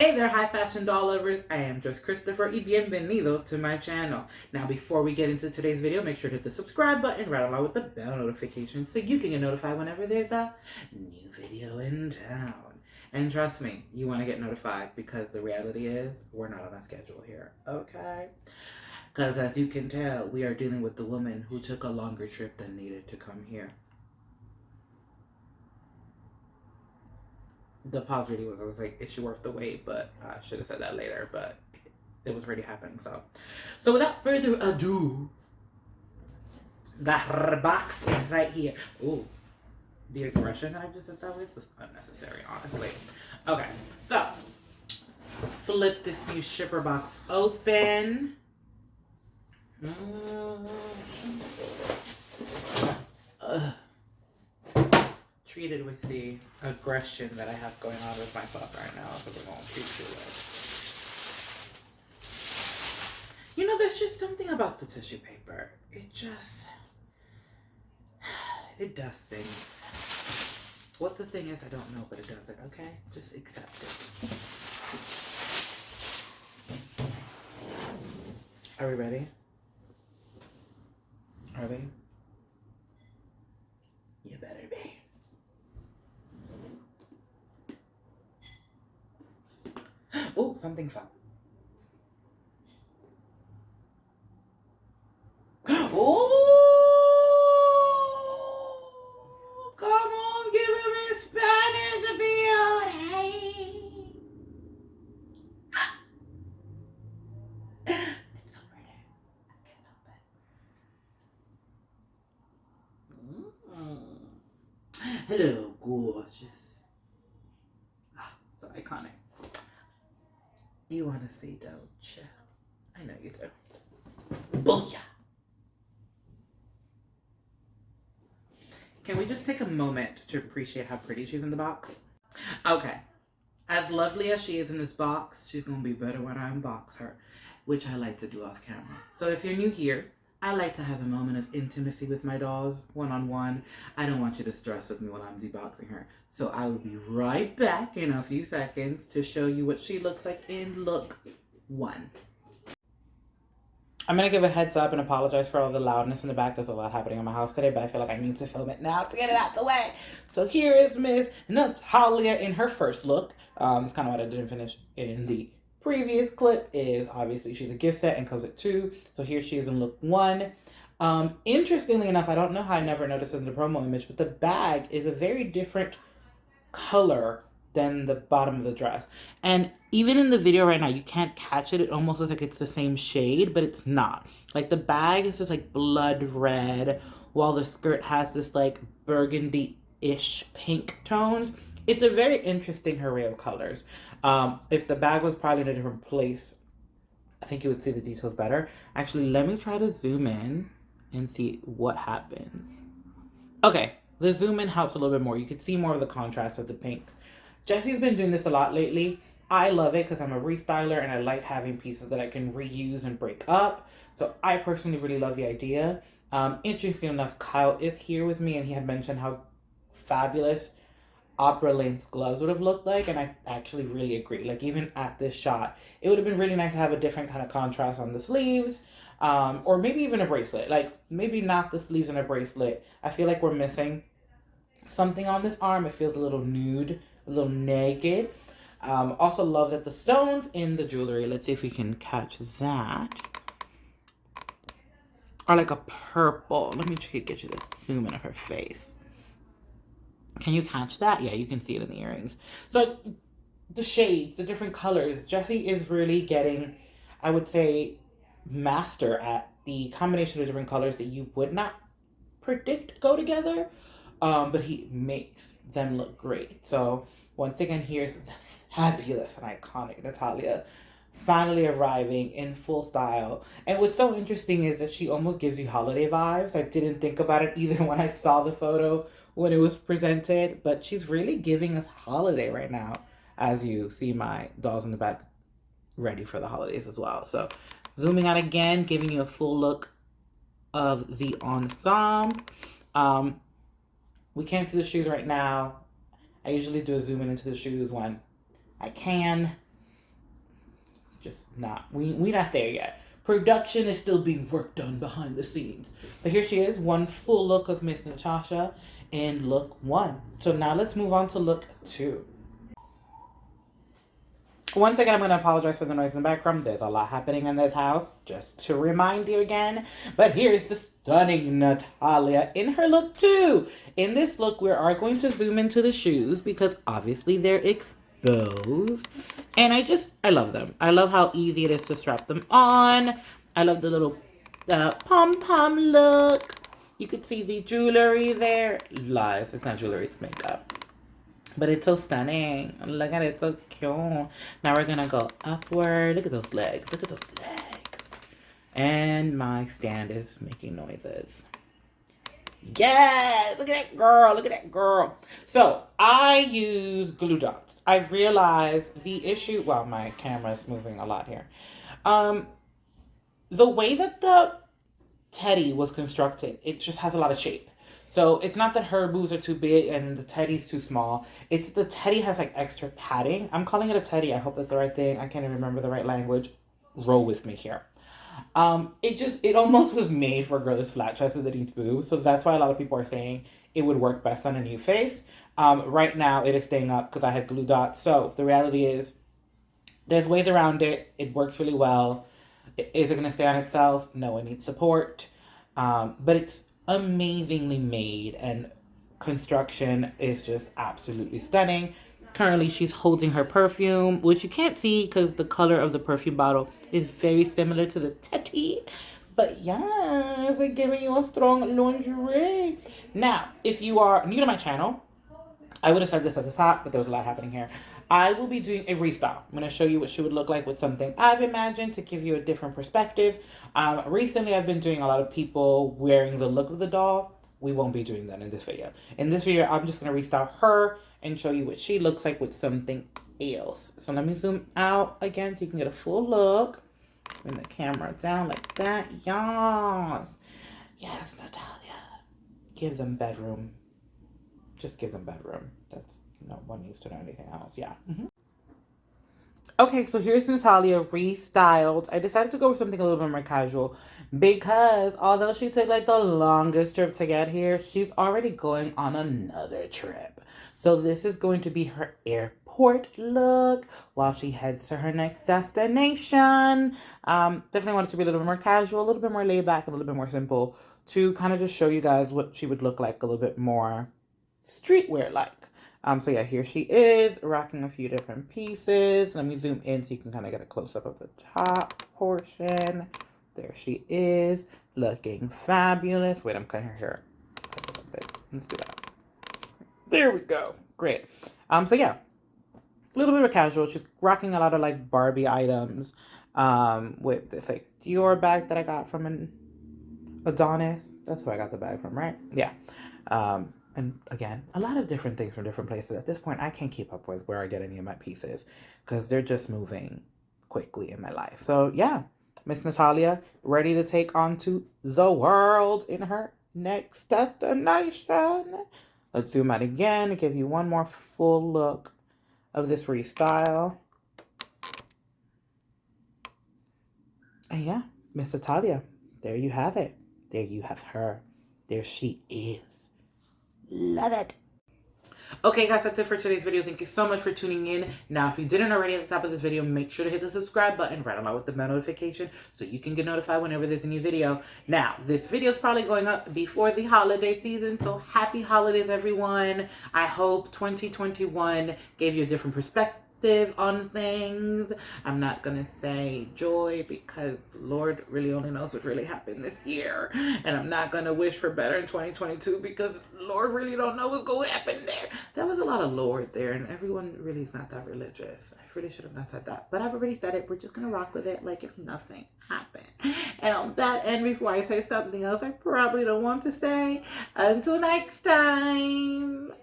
Hey there, high fashion doll lovers. I am just Christopher y bienvenidos to my channel. Now, before we get into today's video, make sure to hit the subscribe button right along with the bell notification so you can get notified whenever there's a new video in town. And trust me, you want to get notified because the reality is we're not on a schedule here, okay? Because as you can tell, we are dealing with the woman who took a longer trip than needed to come here. The pause really was, I was like, is she worth the wait? But I should have said that later, but it was already happening. So without further ado, the box is right here. Ooh, the aggression that I just said that with was unnecessary, honestly. Okay, so flip this new shipper box open. Treated with the aggression that I have going on with myself right now, so we're going to treat it. You know, there's just something about the tissue paper. It does things. What the thing is, I don't know, but it does it, okay? Just accept it. Are we ready? Are we? You better be. Oh, something fell. Oh, come on, give him his Spanish to be alright. It's so pretty. I can't help it. Hello, gorgeous. So iconic. You want to see, don't you? I know you do. Booyah! Can we just take a moment to appreciate how pretty she's in the box? Okay. As lovely as she is in this box, she's going to be better when I unbox her, which I like to do off camera. So if you're new here, I like to have a moment of intimacy with my dolls, one-on-one. I don't want you to stress with me while I'm deboxing her. So I will be right back in a few seconds to show you what she looks like in look 1. I'm going to give a heads up and apologize for all the loudness in the back. There's a lot happening in my house today, but I feel like I need to film it now to get it out the way. So here is Miss Natalia in her first look. It's kind of what I didn't finish in the previous clip. Is obviously she's a gift set and comes with 2. So here she is in look 1. Interestingly enough, I don't know how I never noticed this in the promo image, but the bag is a very different color than the bottom of the dress. And even in the video right now, you can't catch it. It almost looks like it's the same shade, but it's not. Like the bag is just like blood red, while the skirt has this like burgundy-ish pink tones. It's a very interesting array of colors. If the bag was probably in a different place, I think you would see the details better. Actually, let me try to zoom in and see what happens. Okay, the zoom in helps a little bit more. You can see more of the contrast of the pinks. Jessie's been doing this a lot lately. I love it because I'm a restyler and I like having pieces that I can reuse and break up. So I personally really love the idea. Interesting enough, Kyle is here with me and he had mentioned how fabulous opera length gloves would have looked like, and I actually really agree. Like even at this shot, it would have been really nice to have a different kind of contrast on the sleeves, or maybe even a bracelet. Like maybe not the sleeves and a bracelet. I feel like we're missing something on this arm. It feels a little nude, a little naked. Also love that the stones in the jewelry, let's see if we can catch that, are like a purple. Let me get you this zoom in of her face. Can you catch that? Yeah, you can see it in the earrings. So the shades, the different colors, Jessie is really getting, I would say, master at the combination of different colors that you would not predict go together, but he makes them look great. So once again, here's the fabulous and iconic Natalia finally arriving in full style. And what's so interesting is that she almost gives you holiday vibes. I didn't think about it either when I saw the photo when it was presented, but she's really giving us holiday right now, as you see my dolls in the back ready for the holidays as well. So zooming out again, giving you a full look of the ensemble. We can't see the shoes right now. I usually do a zoom in into the shoes when I can. just not. We not there yet. Production is still being worked on behind the scenes. But here she is, one full look of Miss Natasha in look 1. So now let's move on to look 2. Once again, I'm going to apologize for the noise in the background. There's a lot happening in this house, just to remind you again. But here's the stunning Natalia in her look 2. In this look, we are going to zoom into the shoes because obviously they're exposed. And I love them. I love how easy it is to strap them on. I love the little pom-pom look. You could see the jewelry there. Lies, it's not jewelry, it's makeup. But it's so stunning. Look at it, so cute. Now we're gonna go upward. Look at those legs. Look at those legs. And my stand is making noises. Yes! Look at that girl. Look at that girl. So I use glue dots. I've realized the issue. Well, my camera's moving a lot here. The way that the teddy was constructed, it just has a lot of shape. So it's not that her boobs are too big and the teddy's too small. It's the teddy has like extra padding. I'm calling it a teddy. I hope that's the right thing. I can't even remember the right language. Roll with me here. It almost was made for a girl that's flat chested that needs boobs. So that's why a lot of people are saying it would work best on a new face. Right now it is staying up because I had glue dots. So the reality is there's ways around it. It works really well. Is it going to stay on itself? No, it needs support. But it's amazingly made and construction is just absolutely stunning. Currently she's holding her perfume, which you can't see because the color of the perfume bottle is very similar to the teddy. But yes, I'm giving you a strong lingerie. Now, if you are new to my channel, I would have said this at the top, but there was a lot happening here. I will be doing a restyle. I'm going to show you what she would look like with something I've imagined to give you a different perspective. Recently, I've been doing a lot of people wearing the look of the doll. We won't be doing that in this video. In this video, I'm just going to restyle her and show you what she looks like with something else. So let me zoom out again so you can get a full look. Bring the camera down like that. Yes. Yes, Natalia. Give them bedroom. Just give them bedroom. That's no one needs to know anything else. Yeah. Okay, so here's Natalia restyled. I decided to go with something a little bit more casual because although she took like the longest trip to get here, she's already going on another trip. So this is going to be her airport look while she heads to her next destination. Definitely wanted to be a little bit more casual, a little bit more laid back, a little bit more simple to kind of just show you guys what she would look like a little bit more streetwear like. So yeah, here she is rocking a few different pieces. Let me zoom in so you can kind of get a close-up of the top portion. There she is, looking fabulous. Wait, I'm cutting her hair. Let's do that. There we go. Great. So yeah, a little bit of casual. She's rocking a lot of like Barbie items with this like Dior bag that I got from an Adonis. That's where I got the bag from, right? Yeah. And again, a lot of different things from different places. At this point, I can't keep up with where I get any of my pieces because they're just moving quickly in my life. So yeah, Miss Natalia, ready to take on to the world in her next destination. Let's zoom out again and give you one more full look of this restyle. And yeah, Miss Natalia, there you have it. There you have her. There she is. Love it. Okay, guys, that's it for today's video. Thank you so much for tuning in. Now, if you didn't already at the top of this video, make sure to hit the subscribe button right along with the bell notification so you can get notified whenever there's a new video. Now, this video is probably going up before the holiday season, so happy holidays, everyone. I hope 2021 gave you a different perspective on things. I'm not gonna say joy because Lord really only knows what really happened this year, and I'm not gonna wish for better in 2022 because Lord really don't know what's gonna happen there. There was a lot of Lord there, and everyone really is not that religious. I really should have not said that, but I've already said it. We're just gonna rock with it like if nothing happened. And on that end, before I say something else I probably don't want to say, until next time.